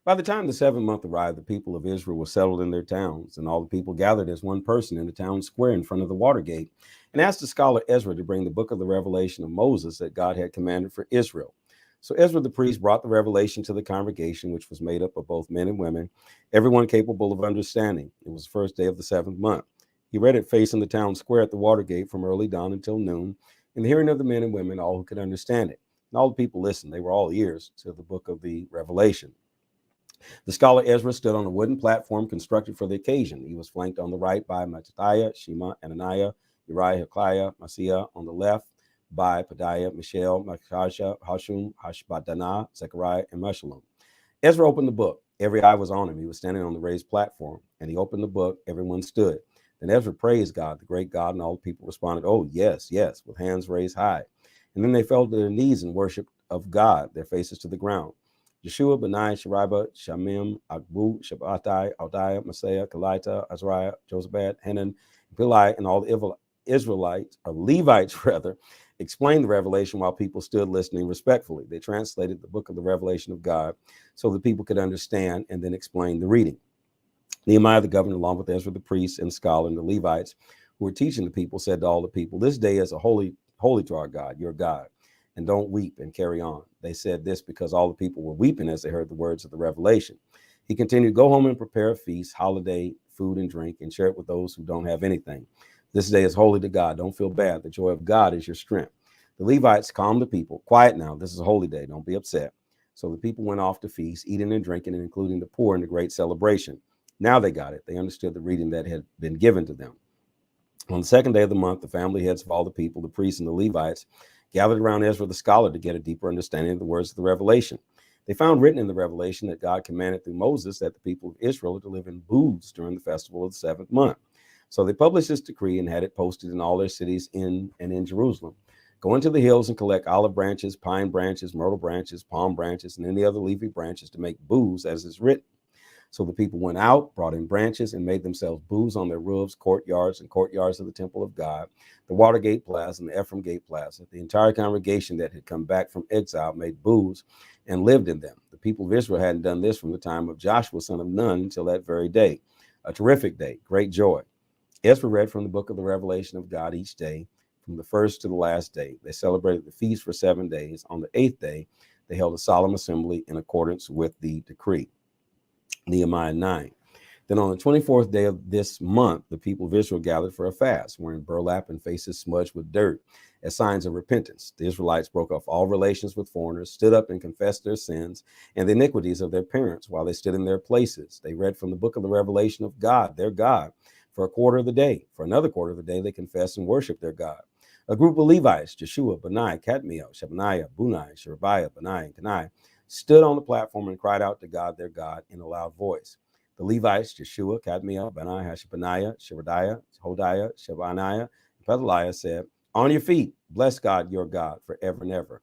By the time the seventh month arrived, the people of Israel were settled in their towns, and all the people gathered as one person in the town square in front of the water gate and asked the scholar Ezra to bring the book of the revelation of Moses that God had commanded for Israel. So Ezra the priest brought the revelation to the congregation, which was made up of both men and women, everyone capable of understanding. It was the first day of the seventh month. He read it facing the town square at the water gate from early dawn until noon, in the hearing of the men and women, all who could understand it. And all the people listened. They were all ears to the book of the revelation. The scholar Ezra stood on a wooden platform constructed for the occasion. He was flanked on the right by Mattithiah, Shema, Ananiah, Uriah, Hilkiah, Maaseiah; on the left by Pedaiah, Mishael, Machajah, Hashum, Hashbaddanah, Zechariah, and Meshullam. Ezra opened the book. Every eye was on him. He was standing on the raised platform, and he opened the book. Everyone stood. Then Ezra praised God, the great God, and all the people responded, "Oh, yes, yes," with hands raised high. And then they fell to their knees in worship of God, their faces to the ground. Yeshua, Benai, Shariah, Shamim, Agbu, Shabbatai, Aldiah, Maaseiah, Kelita, Azariah, Josabad, Hanan, Pillai, and all the Israelites, or Levites rather, explained the revelation while people stood listening respectfully. They translated the book of the revelation of God so the people could understand and then explain the reading. Nehemiah the governor, along with Ezra the priest and scholar and the Levites who were teaching the people, said to all the people, "This day is a holy to our God, your God, and don't weep," and carry on. They said this because all the people were weeping as they heard the words of the revelation. He continued, "Go home and prepare a feast, holiday, food and drink, and share it with those who don't have anything. This day is holy to God. Don't feel bad. The joy of God is your strength." The Levites calmed the people. "Quiet now. This is a holy day. Don't be upset." So the people went off to feast, eating and drinking, and including the poor in the great celebration. Now they got it. They understood the reading that had been given to them. On the second day of the month, the family heads of all the people, the priests and the Levites, gathered around Ezra the scholar to get a deeper understanding of the words of the revelation. They found written in the revelation that God commanded through Moses that the people of Israel were to live in booths during the festival of the seventh month. So they published this decree and had it posted in all their cities in Jerusalem. "Go into the hills and collect olive branches, pine branches, myrtle branches, palm branches, and any other leafy branches to make booths as is written." So the people went out, brought in branches, and made themselves booths on their roofs, courtyards, and courtyards of the temple of God, the Watergate Plaza and the Ephraim Gate Plaza. The entire congregation that had come back from exile made booths and lived in them. The people of Israel hadn't done this from the time of Joshua, son of Nun, until that very day. A terrific day, great joy. Ezra read from the book of the revelation of God each day, from the first to the last day. They celebrated the feast for 7 days. On the 8th day, they held a solemn assembly in accordance with the decree. Nehemiah 9. Then on the 24th day of this month, the people of Israel gathered for a fast, wearing burlap and faces smudged with dirt as signs of repentance. The Israelites broke off all relations with foreigners, stood up and confessed their sins and the iniquities of their parents while they stood in their places. They read from the book of the revelation of God, their God, for a quarter of the day. For another quarter of the day, they confessed and worshiped their God. A group of Levites, Jeshua, Benai, Kadmiel, Shebaniah, Bunai, Sherebiah, Benai, and Kenai, stood on the platform and cried out to God, their God, in a loud voice. The Levites, Jeshua, Kadmiel, Benai, Hashabaniah, Sherebiah, Hodiah, Shebaniah, and Pedaliah said, "On your feet, bless God, your God, forever and ever.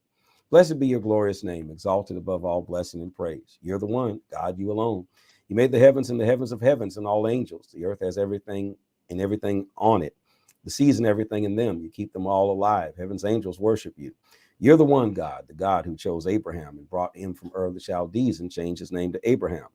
Blessed be your glorious name, exalted above all blessing and praise. You're the one, God, you alone. You made the heavens and the heavens of heavens and all angels. The earth has everything and everything on it, the seas and everything in them. You keep them all alive. Heaven's angels worship you. You're the one God, the God who chose Abraham and brought him from Ur of the Chaldees and changed his name to Abraham.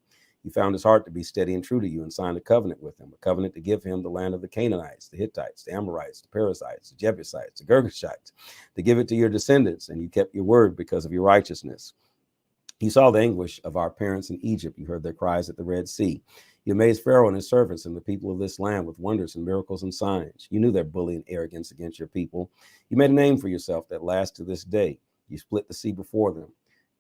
You found his heart to be steady and true to you and signed a covenant with him, a covenant to give him the land of the Canaanites, the Hittites, the Amorites, the Perizzites, the Jebusites, the Girgashites, to give it to your descendants, and you kept your word because of your righteousness. You saw the anguish of our parents in Egypt. You heard their cries at the Red Sea. You amazed Pharaoh and his servants and the people of this land with wonders and miracles and signs. You knew their bullying arrogance against your people. You made a name for yourself that lasts to this day. You split the sea before them.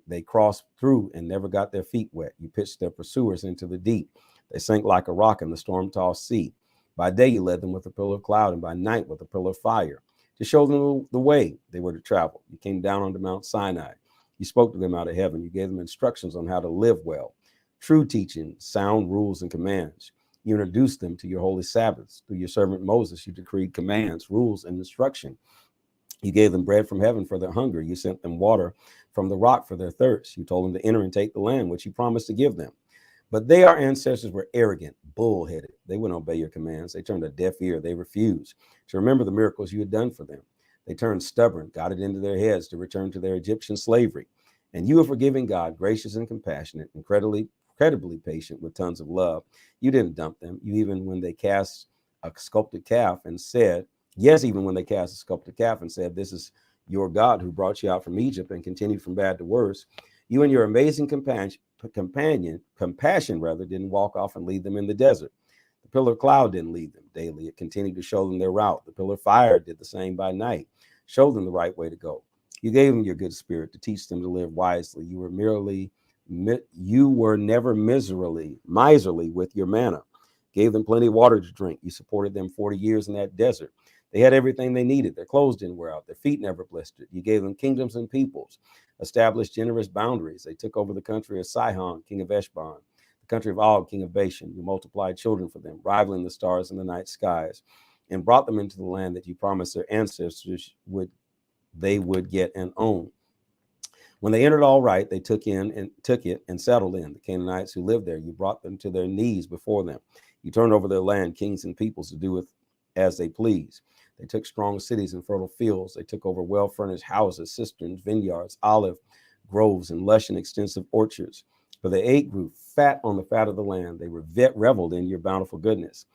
They crossed through and never got their feet wet. You pitched their pursuers into the deep. They sank like a rock in the storm-tossed sea. By day you led them with a pillar of cloud, and by night with a pillar of fire, to show them the way they were to travel. You came down onto Mount Sinai. You spoke to them out of heaven. You gave them instructions on how to live well, true teaching, sound rules and commands. You introduced them to your holy Sabbaths. Through your servant Moses, you decreed commands, rules, and instruction. You gave them bread from heaven for their hunger. You sent them water from the rock for their thirst. You told them to enter and take the land, which you promised to give them. But our ancestors were arrogant, bullheaded. They wouldn't obey your commands. They turned a deaf ear. They refused to remember the miracles you had done for them. They turned stubborn, got it into their heads to return to their Egyptian slavery. And you, a forgiving God, gracious and compassionate, incredibly incredibly patient with tons of love. You didn't dump them. You even when they cast a sculpted calf and said, yes, even when they cast a sculpted calf and said, this is your God who brought you out from Egypt and continued from bad to worse, you and your amazing compassion rather, didn't walk off and lead them in the desert. The pillar of cloud didn't lead them daily. It continued to show them their route. The pillar of fire did the same by night, showed them the right way to go. You gave them your good spirit to teach them to live wisely. You were never miserly with your manna. Gave them plenty of water to drink. You supported them 40 years in that desert. They had everything they needed. Their clothes didn't wear out. Their feet never blistered. You gave them kingdoms and peoples, established generous boundaries. They took over the country of Sihon, king of Eshbon, the country of Og, king of Bashan. You multiplied children for them, rivaling the stars in the night skies, and brought them into the land that you promised their ancestors they would get and own. When they entered all right, they took it and settled in. The Canaanites who lived there, you brought them to their knees before them. You turned over their land, kings and peoples, to do with as they please. They took strong cities and fertile fields. They took over well-furnished houses, cisterns, vineyards, olive groves, and lush and extensive orchards. For they ate, grew fat on the fat of the land. They reveled in your bountiful goodness.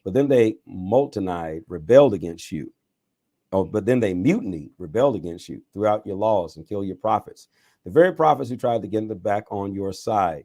But then they mutinied, rebelled against you. But then they mutinied, rebelled against you, threw out your laws and killed your prophets. The very prophets who tried to get them back on your side.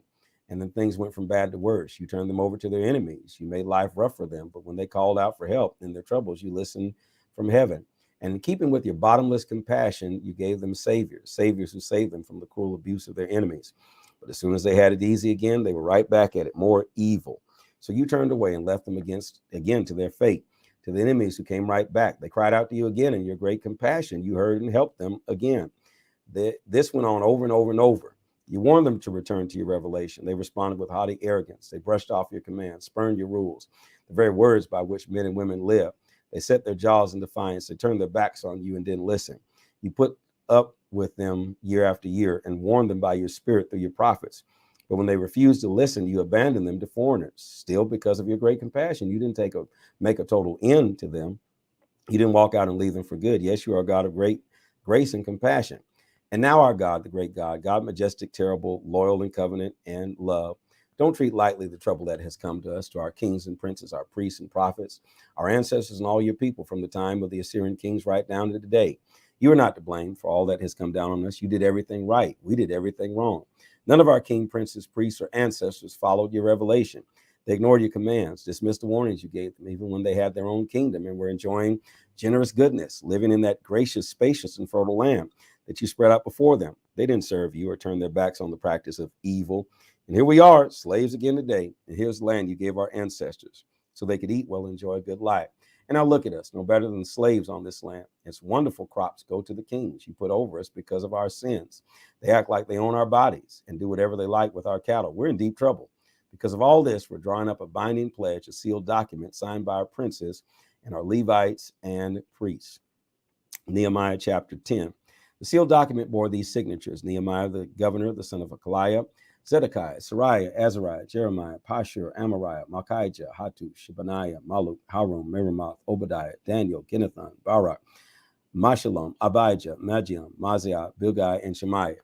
And then things went from bad to worse. You turned them over to their enemies. You made life rough for them. But when they called out for help in their troubles, you listened from heaven. And in keeping with your bottomless compassion, you gave them saviors who saved them from the cruel abuse of their enemies. But as soon as they had it easy again, they were right back at it, more evil. So you turned away and left them again to their fate, to the enemies who came right back. They cried out to you again in your great compassion. You heard and helped them again. This went on over and over and over. You warned them to return to your revelation. They responded with haughty arrogance. They brushed off your commands, spurned your rules, the very words by which men and women live. They set their jaws in defiance. They turned their backs on you and didn't listen. You put up with them year after year and warned them by your spirit through your prophets. But when they refused to listen, you abandoned them to foreigners. Still, because of your great compassion, you didn't make a total end to them. You didn't walk out and leave them for good. Yes, you are a God of great grace and compassion. And now our God, the great God majestic, terrible, loyal in covenant and love. Don't treat lightly the trouble that has come to us, to our kings and princes, our priests and prophets, our ancestors and all your people from the time of the Assyrian kings right down to today. You are not to blame for all that has come down on us. You did everything right. We did everything wrong. None of our king, princes, priests, or ancestors followed your revelation. They ignored your commands, dismissed the warnings you gave them, even when they had their own kingdom and were enjoying generous goodness, living in that gracious, spacious, and fertile land that you spread out before them. They didn't serve you or turn their backs on the practice of evil. And here we are, slaves again today. And here's the land you gave our ancestors so they could eat well and enjoy a good life. And now look at us, no better than slaves on this land. Its wonderful crops go to the kings you put over us because of our sins. They act like they own our bodies and do whatever they like with our cattle. We're in deep trouble. Because of all this, we're drawing up a binding pledge, a sealed document signed by our princes and our Levites and priests. Nehemiah chapter 10. The sealed document bore these signatures: Nehemiah, the governor, the son of Hakaliah, Zedekiah, Sariah, Azariah, Jeremiah, Pashur, Amariah, Malchijah, Hattush, Shebaniah, Maluk, Harum, Meremoth, Obadiah, Daniel, Ginnathan, Barak, Meshullam, Abijah, Magiam, Maziah, Bilgai, and Shemaiah.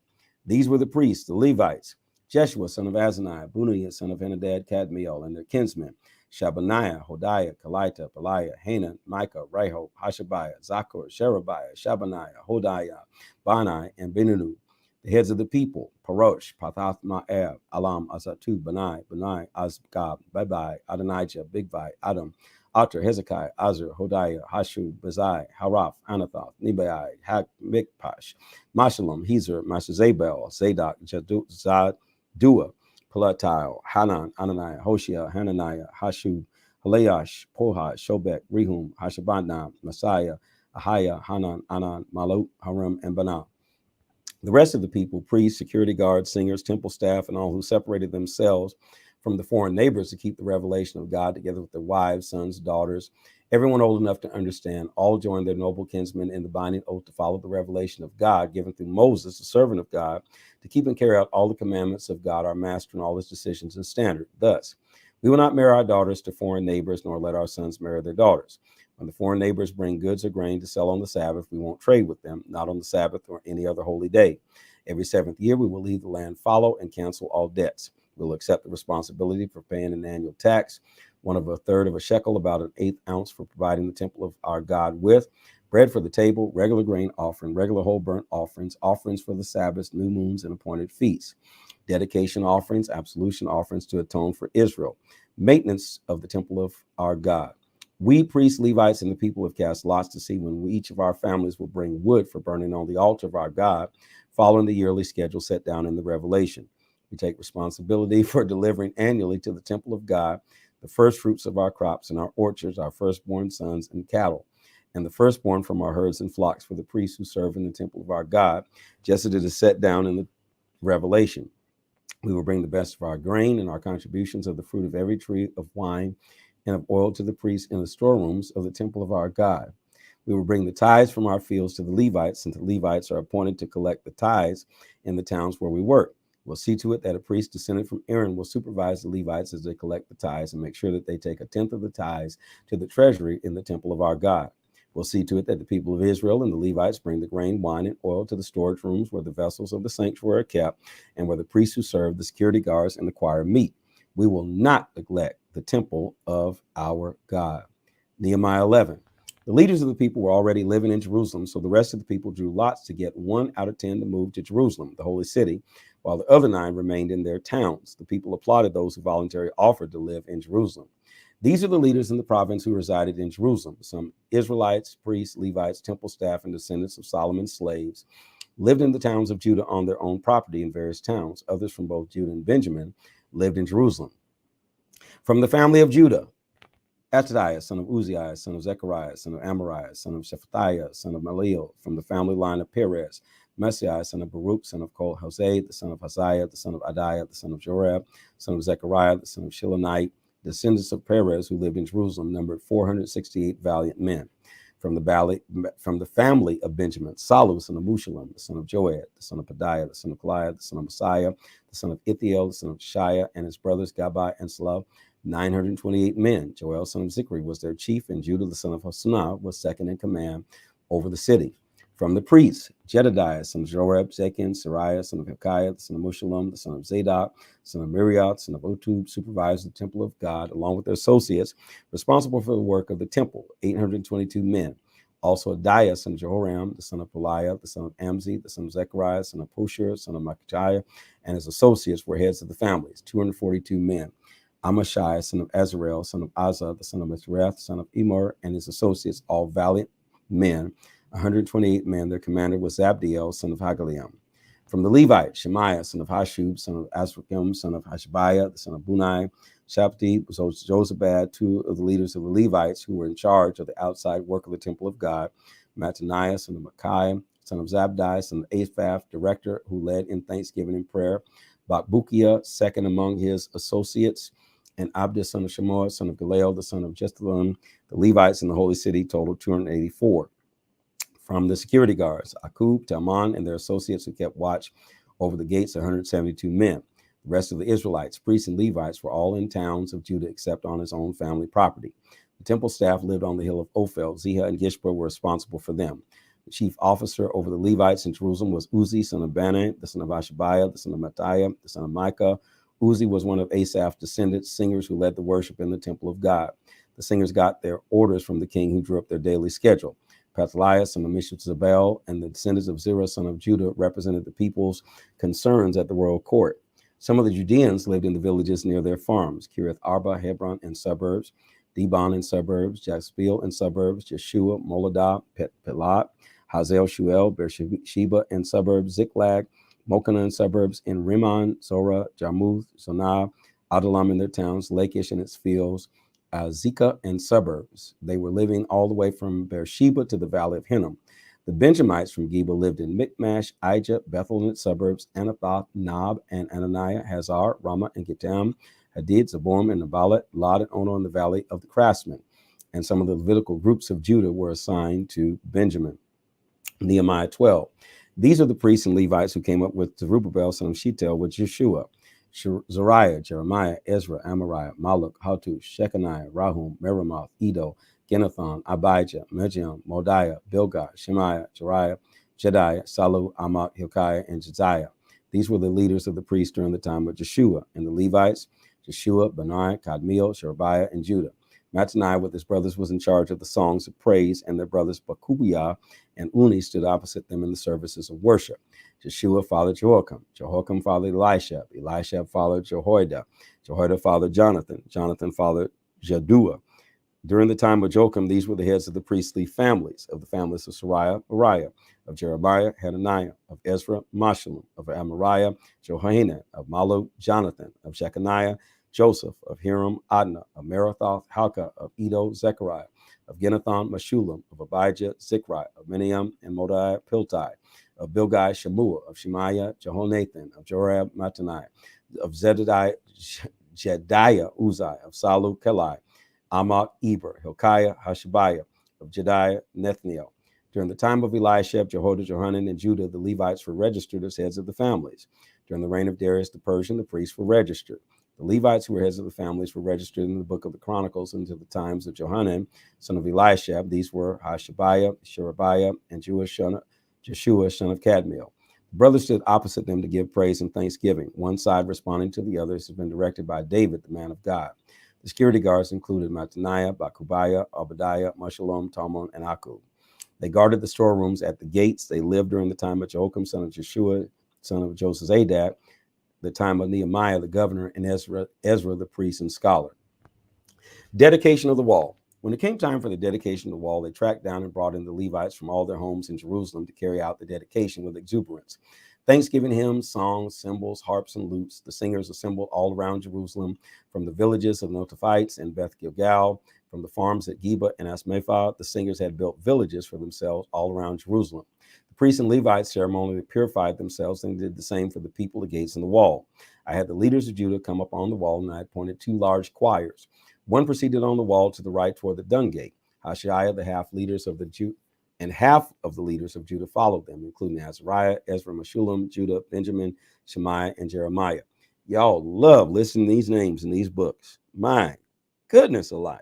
These were the priests, the Levites: Jeshua, son of Azaniah, Bunaiah, son of Henadad, Kadmiel, and their kinsmen: Shabaniah, Hodiah, Kalita, Peliah, Hanan, Micah, Rehob, Hashabiah, Zakur, Sherebiah, Shabaniah, Hodiah, Bani, and Beninu. The heads of the people: Parosh, Pathath Ma'ab, Alam, Azatu, Benai, Azgab, Bebai, Adonijah, Bigvai, Adam, Ater, Hezekiah, Azur, Hodiah, Hashub, Bezai, Haraph, Anathoth, Nebai, Hak, Mikpash, Mashullam, Hezer, Mashazabel, Zadok, Zadua, Palatiel, Hanan, Ananiah, Hoshea, Hananiah, Hashub, Haleash, Pohat, Shobek, Rehum, Hashabana, Messiah, Ahiah, Hanan, Anan, Maluk, Haram, and Banah. The rest of the people, priests, security guards, singers, temple staff, and all who separated themselves from the foreign neighbors to keep the revelation of God together with their wives, sons, daughters, everyone old enough to understand, all joined their noble kinsmen in the binding oath to follow the revelation of God given through Moses, the servant of God, to keep and carry out all the commandments of God, our master, and all his decisions and standards. Thus, we will not marry our daughters to foreign neighbors, nor let our sons marry their daughters. When the foreign neighbors bring goods or grain to sell on the Sabbath, we won't trade with them, not on the Sabbath or any other holy day. Every seventh year, we will leave the land fallow and cancel all debts. We'll accept the responsibility for paying an annual tax, 1/3 of a shekel, about an 1/8 ounce, for providing the temple of our God with bread for the table, regular grain offering, regular whole burnt offerings, offerings for the Sabbaths, new moons, and appointed feasts, dedication offerings, absolution offerings to atone for Israel, maintenance of the temple of our God. We, priests, Levites, and the people have cast lots to see when each of our families will bring wood for burning on the altar of our God, following the yearly schedule set down in the Revelation. We take responsibility for delivering annually to the temple of God the first fruits of our crops and our orchards, our firstborn sons and cattle, and the firstborn from our herds and flocks for the priests who serve in the temple of our God, just as it is set down in the Revelation. We will bring the best of our grain and our contributions of the fruit of every tree of wine and of oil to the priests in the storerooms of the temple of our God. We will bring the tithes from our fields to the Levites, since the Levites are appointed to collect the tithes in the towns where we work. We'll see to it that a priest descended from Aaron will supervise the Levites as they collect the tithes and make sure that they take 1/10 of the tithes to the treasury in the temple of our God. We'll see to it that the people of Israel and the Levites bring the grain, wine, and oil to the storage rooms where the vessels of the sanctuary are kept and where the priests who serve, the security guards, and the choir meet. We will not neglect the temple of our God. Nehemiah 11. The leaders of the people were already living in Jerusalem, so the rest of the people drew lots to get 1 out of 10 to move to Jerusalem, the holy city, while the other 9 remained in their towns. The people applauded those who voluntarily offered to live in Jerusalem. These are the leaders in the province who resided in Jerusalem. Some Israelites, priests, Levites, temple staff, and descendants of Solomon's slaves lived in the towns of Judah on their own property in various towns. Others from both Judah and Benjamin lived in Jerusalem. From the family of Judah, Attadiah, son of Uzziah, son of Zechariah, son of Amariah, son of Shephatiah, son of Maleel, from the family line of Perez, Messiah, son of Baruch, son of Kol-Hosea, the son of Haziah, the son of Adiah, the son of Joreb, son of Zechariah, the son of Shilonite. Descendants of Perez who lived in Jerusalem numbered 468 valiant men. From the family of Benjamin, Salu, son of Mushalem, the son of Joed, the son of Padiah, the son of Kaliah, the son of Messiah, the son of Ithiel, the son of Shia, and his brothers Gabai and Salah, 928 men. Joel, son of Zichri, was their chief, and Judah, the son of Hosanah, was second in command over the city. From the priests, Jedediah, son of Joreb, Zechon, Sariah, son of Hilkiah, the son of Mushalem, the son of Zadok, son of Miriot, son of Otub, supervised the temple of God, along with their associates, responsible for the work of the temple, 822 men. Also Adiah, son of Jehoram, the son of Peliah, the son of Amzi, the son of Zechariah, son of Pushur, son of Machiah, and his associates were heads of the families, 242 men. Amashai, son of Azarel, son of Azza, the son of Mithrath, son of Emor, and his associates, all valiant men, 128 men. Their commander was Zabdiel, son of Hagaliam. From the Levites, Shemaiah, son of Hashub, son of Azrikam, son of Hashabiah, the son of Bunai. Shapti was Josabad, 2 of the leaders of the Levites who were in charge of the outside work of the temple of God. Mattaniah, son of Micaiah, son of Zabdi, son of Asaph, director, who led in thanksgiving and prayer. Bakbukiah, second among his associates, and Abda, son of Shemoah, son of Galeel, the son of Jestalon. The Levites in the holy city totaled 284. From the security guards, Akub, Talmon, and their associates who kept watch over the gates, 172 men. The rest of the Israelites, priests, and Levites were all in towns of Judah except on his own family property. The temple staff lived on the hill of Ophel. Ziha and Gishpa were responsible for them. The chief officer over the Levites in Jerusalem was Uzi, son of Bani, the son of Ashabiah, the son of Matthiah, the son of Micah. Uzi was one of Asaph's descendants, singers who led the worship in the temple of God. The singers got their orders from the king, who drew up their daily schedule. Pathaliah, son of Meshezabel, and the descendants of Zerah, son of Judah, represented the people's concerns at the royal court. Some of the Judeans lived in the villages near their farms: Kiriath Arba, Hebron, and suburbs; Dibon and suburbs; Jaspeel and suburbs; Jeshua, Moladah, Pelat, Hazel, Shuel, Beersheba and suburbs; Ziklag, Mokana and suburbs; in Rimmon, Zorah, Jarmuth, Zonah, Adullam and their towns, Lachish and its fields, Zikah and suburbs. They were living all the way from Beersheba to the valley of Hinnom. The Benjamites from Geba lived in Michmash, Ijah, Bethel and its suburbs, Anathoth, Nob, and Ananiah, Hazar, Ramah, and Gittim, Hadid, Zeboim, and Nebalat, Lod, and Ono in the valley of the craftsmen. And some of the Levitical groups of Judah were assigned to Benjamin. Nehemiah 12. These are the priests and Levites who came up with Zerubbabel, son of Shealtiel, with Yeshua, Zariah, Jeremiah, Ezra, Amariah, Maluk, Hatush, Shechaniah, Rahum, Meremoth, Edo, Genathon, Abijah, Mejiam, Modiah, Bilgah, Shemaiah, Jeriah, Jediah, Salu, Amak, Hilkiah, and Jediah. These were the leaders of the priests during the time of Jeshua, and the Levites, Jeshua, Benai, Kadmiel, Sherebiah, and Judah. Mattaniah with his brothers was in charge of the songs of praise, and their brothers Bakubiah and Uni stood opposite them in the services of worship. Jeshua fathered Jehoiakim. Jehoiakim fathered Elishab. Elishab fathered Jehoiada. Jehoiada fathered Jonathan. Jonathan fathered Jaddua. During the time of Joachim, these were the heads of the priestly families. Of the families of Sariah, Uriah. Of Jerebiah, Hananiah. Of Ezra, Meshullam. Of Amariah, Johanan. Of Malu, Jonathan. Of Shechaniah, Joseph. Of Hiram, Adnah. Of Merathoth, Halka. Of Edo, Zechariah. Of Ginnathon, Meshullam. Of Abijah, Zikri. Of Miniam and Modiah, Piltai. Of Bilgai, Shemua. Of Shemaiah, Jehonathan. Of Jorab, Mattaniah. Of Jedidiah, Uzziah. Of Salu, Kelai. Amok, Eber, Hilkiah, Hashabiah. Of Jediah, Nethniel. During the time of Elishab, Jehoiada, Johanan, and Judah, the Levites were registered as heads of the families. During the reign of Darius the Persian, the priests were registered. The Levites, who were heads of the families, were registered in the book of the Chronicles until the times of Johanan, son of Elishab. These were Hashabiah, Sherebiah, and Jeshua, son of Kadmiel. The brothers stood opposite them to give praise and thanksgiving, one side responding to the others, has been directed by David, the man of God. The security guards included Mattaniah, Bakubiah, Obadiah, Meshullam, Talmon, and Akub. They guarded the storerooms at the gates. They lived during the time of Joachim, son of Jeshua, son of Josazadak, the time of Nehemiah, the governor, and Ezra, the priest and scholar. Dedication of the wall. When it came time for the dedication of the wall, they tracked down and brought in the Levites from all their homes in Jerusalem to carry out the dedication with exuberance. Thanksgiving hymns, songs, cymbals, harps, and lutes. The singers assembled all around Jerusalem from the villages of Netophites and Beth Gilgal, from the farms at Geba and Asmaphah. The singers had built villages for themselves all around Jerusalem. The priests and Levites ceremonially purified themselves and did the same for the people, the gates, and the wall. I had the leaders of Judah come up on the wall, and I appointed 2 large choirs. One proceeded on the wall to the right toward the dung gate. Hashiah, the half leaders of the Jew, and half of the leaders of Judah followed them, including Azariah, Ezra, Meshullam, Judah, Benjamin, Shemaiah, and Jeremiah. Y'all love listening to these names in these books. My goodness alive.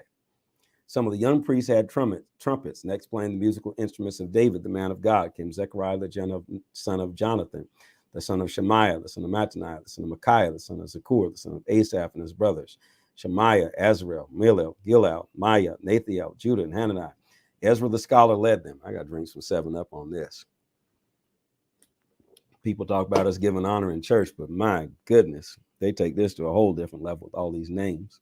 Some of the young priests had trumpets. Next, playing the musical instruments of David, the man of God, came Zechariah, the son of Jonathan, the son of Shemaiah, the son of Mattaniah, the son of Micaiah, the son of Zakur, the son of Asaph, and his brothers, Shemaiah, Azrael, Milel, Gilal, Maiah, Nathiel, Judah, and Hananiah. Ezra the scholar led them. I got to drink some 7-Up on this. People talk about us giving honor in church, but my goodness, they take this to a whole different level with all these names.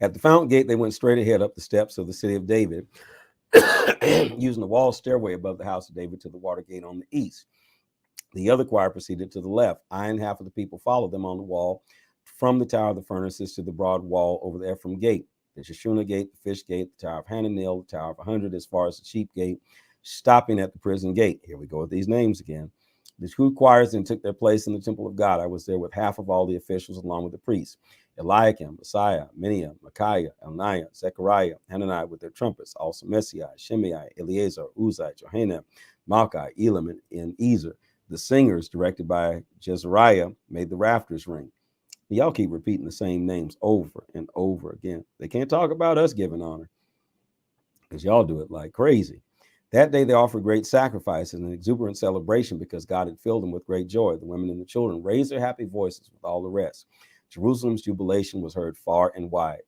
At the fountain gate, they went straight ahead up the steps of the city of David, using the wall stairway above the house of David to the water gate on the east. The other choir proceeded to the left. I and half of the people followed them on the wall from the Tower of the Furnaces to the broad wall over the Ephraim gate, the Sheshuna gate, the Fish gate, the Tower of Hananel, the Tower of 100, as far as the Sheep gate, stopping at the prison gate. Here we go with these names again. The 2 choirs then took their place in the temple of God. I was there with half of all the officials along with the priests. Eliakim, Messiah, Miniam, Micaiah, Elniah, Zechariah, Hananiah with their trumpets, also Messiah, Shimei, Eleazar, Uzziah, Johanan, Malchi, Elam, and Ezer. The singers, directed by Jezariah, made the rafters ring. Y'all keep repeating the same names over and over again. They can't talk about us giving honor because y'all do it like crazy. That day they offered great sacrifices and an exuberant celebration because God had filled them with great joy. The women and the children raised their happy voices with all the rest. Jerusalem's jubilation was heard far and wide.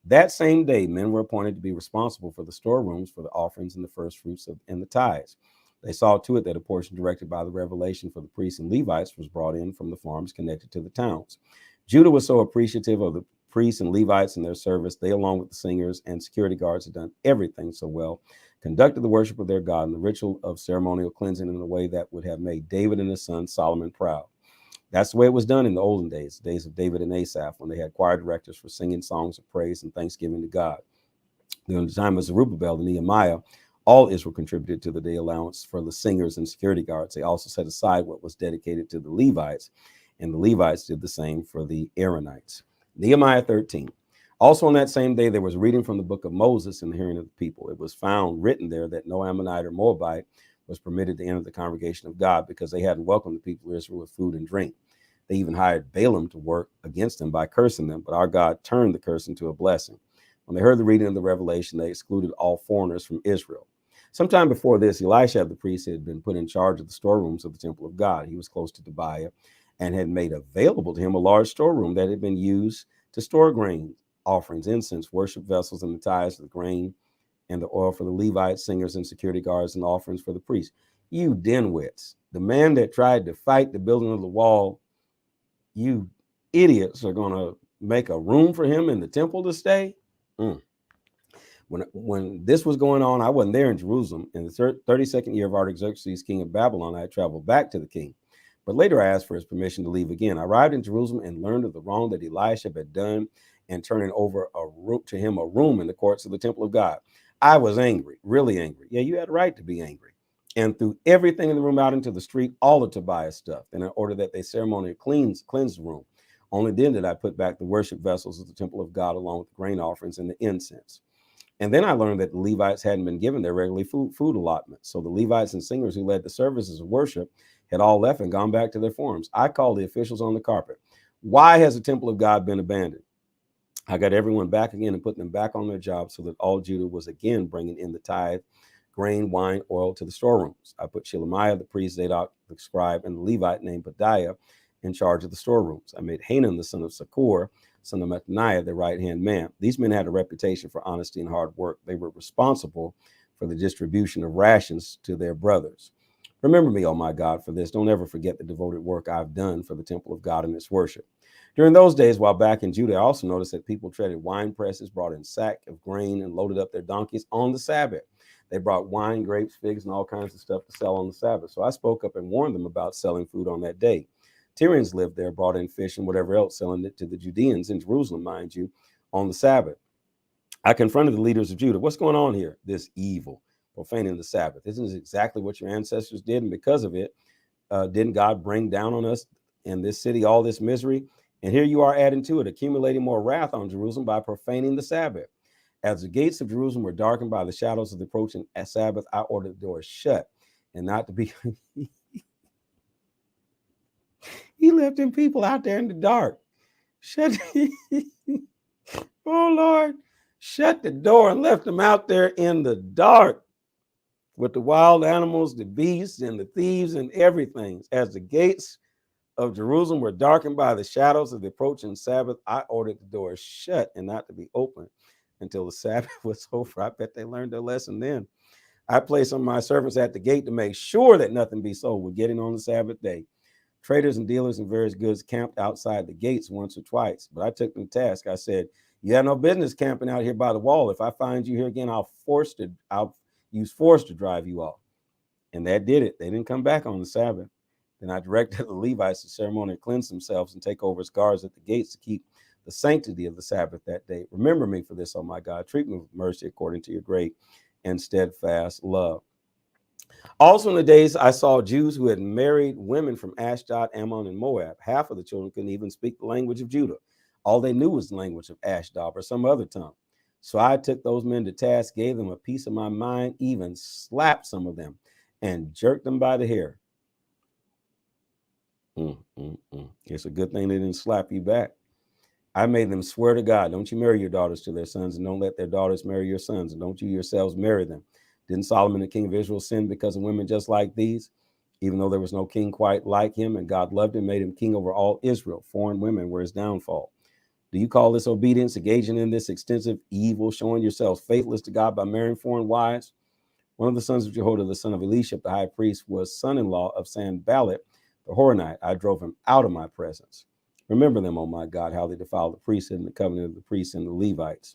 That same day, men were appointed to be responsible for the storerooms, for the offerings and the first fruits and the tithes. They saw to it that a portion directed by the revelation for the priests and Levites was brought in from the farms connected to the towns. Judah was so appreciative of the priests and Levites and their service. They, along with the singers and security guards, had done everything so well, conducted the worship of their God and the ritual of ceremonial cleansing in a way that would have made David and his son Solomon proud. That's the way it was done in the olden days, the days of David and Asaph, when they had choir directors for singing songs of praise and thanksgiving to God. During the time of Zerubbabel and Nehemiah, all Israel contributed to the day allowance for the singers and security guards. They also set aside what was dedicated to the Levites, and the Levites did the same for the Aaronites. Nehemiah 13. Also on that same day, there was reading from the book of Moses in the hearing of the people. It was found written there that no Ammonite or Moabite was permitted to enter the congregation of God because they hadn't welcomed the people of Israel with food and drink. They even hired Balaam to work against them by cursing them, but our God turned the curse into a blessing. When they heard the reading of the revelation, they excluded all foreigners from Israel. Sometime before this, Elisha the priest had been put in charge of the storerooms of the temple of God. He was close to Tobiah and had made available to him a large storeroom that had been used to store grain, offerings, incense, worship vessels, and the tithes of the grain and the oil for the Levites, singers, and security guards, and offerings for the priests. You dimwits, the man that tried to fight the building of the wall, you idiots are going to make a room for him in the temple to stay? When this was going on, I wasn't there in Jerusalem. In the 32nd year of Artaxerxes, king of Babylon, I traveled back to the king. But later I asked for his permission to leave again. I arrived in Jerusalem and learned of the wrong that Elisha had done and turning over to him a room in the courts of the temple of God. I was angry, really angry. Yeah, you had a right to be angry. And threw everything in the room out into the street, all of Tobiah's stuff. And I ordered that they ceremonially cleanse the room. Only then did I put back the worship vessels of the temple of God along with the grain offerings and the incense. And then I learned that the Levites hadn't been given their regular food allotment. So the Levites and singers who led the services of worship had all left and gone back to their forms. I called the officials on the carpet. Why has the temple of God been abandoned? I got everyone back again and put them back on their jobs so that all Judah was again bringing in the tithe, grain, wine, oil to the storerooms. I put Shelemiah, the priest, Zadok, the scribe, and the Levite named Pedaiah in charge of the storerooms. I made Hanan, the son of Sakur, son of Mattaniah, the right-hand man. These men had a reputation for honesty and hard work. They were responsible for the distribution of rations to their brothers. Remember me, oh my God, for this. Don't ever forget the devoted work I've done for the temple of God and its worship. During those days, while back in Judah, I also noticed that people treaded wine presses, brought in sack of grain, and loaded up their donkeys on the Sabbath. They brought wine, grapes, figs, and all kinds of stuff to sell on the Sabbath. So I spoke up and warned them about selling food on that day. Tyrians lived there, brought in fish and whatever else, selling it to the Judeans in Jerusalem, mind you, on the Sabbath. I confronted the leaders of Judah. What's going on here? This evil, profaning the Sabbath. Isn't this exactly what your ancestors did? And because of it, didn't God bring down on us in this city all this misery? And here you are adding to it, accumulating more wrath on Jerusalem by profaning the Sabbath. As the gates of Jerusalem were darkened by the shadows of the approaching Sabbath, I ordered the doors shut and not to be... He left them people out there in the dark. Shut. Oh, Lord. Shut the door and left them out there in the dark with the wild animals, the beasts, and the thieves and everything. As the gates of Jerusalem were darkened by the shadows of the approaching Sabbath, I ordered the doors shut and not to be opened until the Sabbath was over. I bet they learned their lesson then. I placed some of my servants at the gate to make sure that nothing be sold with getting on the Sabbath day. Traders and dealers in various goods camped outside the gates once or twice, but I took them to task. I said, you have no business camping out here by the wall. If I find you here again, I'll use force to drive you off. And that did it. They didn't come back on the Sabbath. Then I directed the Levites to ceremonially cleanse themselves and take over as guards at the gates to keep the sanctity of the Sabbath that day. Remember me for this, oh my God. Treat me with mercy according to your great and steadfast love. Also in the days I saw Jews who had married women from Ashdod, Ammon, and Moab. Half of the children couldn't even speak the language of Judah. All they knew was the language of Ashdod or some other tongue. So I took those men to task, gave them a piece of my mind, even slapped some of them, and jerked them by the hair. It's a good thing they didn't slap you back. I made them swear to God, don't you marry your daughters to their sons, and don't let their daughters marry your sons, and don't you yourselves marry them. Didn't Solomon, the king of Israel, sin because of women just like these? Even though there was no king quite like him, and God loved him, made him king over all Israel. Foreign women were his downfall. Do you call this obedience, engaging in this extensive evil, showing yourselves faithless to God by marrying foreign wives? One of the sons of Jehoiada, the son of Elisha, the high priest, was son-in-law of Sanballat, the Horonite. I drove him out of my presence. Remember them, oh my God, how they defiled the priesthood and the covenant of the priests and the Levites.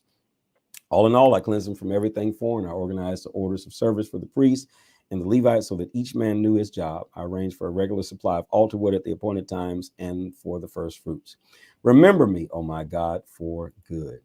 All in all, I cleansed them from everything foreign. I organized the orders of service for the priests and the Levites so that each man knew his job. I arranged for a regular supply of altar wood at the appointed times and for the first fruits. Remember me, oh my God, for good.